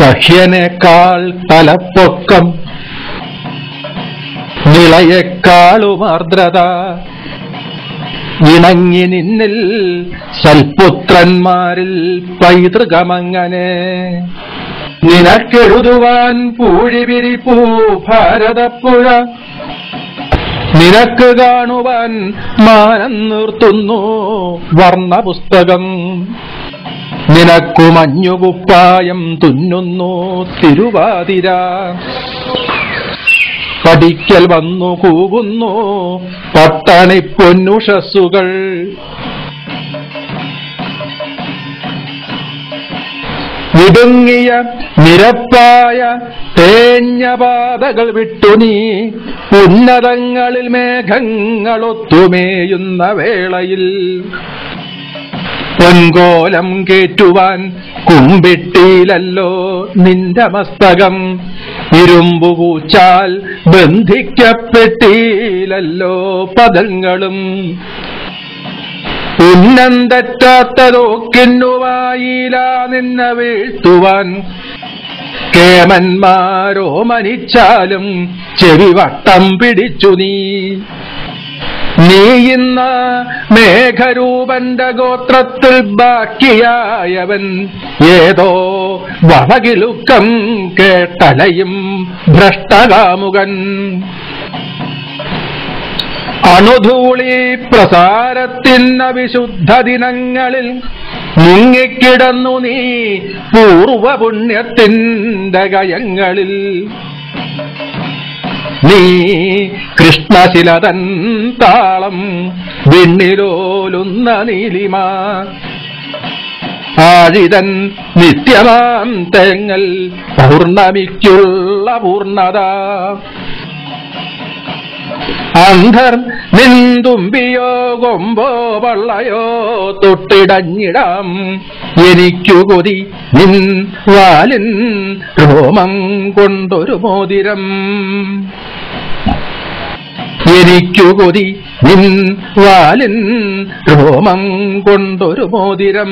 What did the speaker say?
സഹ്യനേക്കാൾ തലപ്പൊക്കം, നിളയെക്കാളുമാർദ്രത, ഇണങ്ങി നിന്നിൽ സൽപുത്രന്മാരിൽ പൈതൃകമങ്ങനെ. നിനക്കെഴുതുവാൻ പൂഴിവിരിപ്പൂ ഭാരതപ്പുഴ, നിനക്ക് കാണുവാൻ മാനം നിർത്തുന്നു വർണ്ണപുസ്തകം. നിനക്കു മഞ്ഞുകുപ്പായം തുന്നുന്നു തിരുവാതിര, പഠിക്കൽ വന്നു കൂകുന്നു പട്ടണി പൊന്നുഷസ്സുകൾ. ഇടുങ്ങിയ നിരപ്പായ തേഞ്ഞ പാതകൾ വിട്ടു നീ ഉന്നതങ്ങളിൽ മേഘങ്ങളൊത്തുമേയുന്ന വേളയിൽ, പൊൻകോലം കേറ്റുവാൻ കുമ്പിട്ടിയിലല്ലോ നിന്റെ മസ്തകം, ഇരുമ്പുകൂച്ചാൽ ബന്ധിക്കപ്പെട്ടിയിലല്ലോ പദങ്ങളും. ഉന്നം തെറ്റാത്തതോക്കിന്നുവായില്ല നിന്നെ വീഴ്ത്തുവാൻ, കേമന്മാരോ മനിച്ചാലും ചെവിവട്ടം പിടിച്ചു നീ. നീയിന്ന മേഘരൂപന്റെ ഗോത്രത്തിൽ ബാക്കിയായവൻ, ഏതോ വടകിലുക്കം കേട്ടലയും ഭ്രഷ്ടകാമുകൻ. അണുധൂളി പ്രസാരത്തിന്ന വിശുദ്ധ ദിനങ്ങളിൽ മുങ്ങിക്കിടന്നു നീ പൂർവപുണ്യത്തിന്റെ ഗയങ്ങളിൽ. നീ കൃഷ്ണശിലതൻ താളം വിണ്ണിലോലുന്ന നീലിമ, ആഴിതൻ നിത്യമാം തേങ്ങൽ പൗർണമിക്കുള്ള പൂർണ്ണത. അന്ധർ നിന്തുമ്പിയോ കൊമ്പോ വള്ളയോ തൊട്ടിടഞ്ഞിടാം, എനിക്കു കൊതി നിൻ വാലിൻ രോമം കൊണ്ടൊരു മോതിരം. എനിക്കു കൊതി നിൻ വാലിൻ രോമം കൊണ്ടൊരു മോതിരം.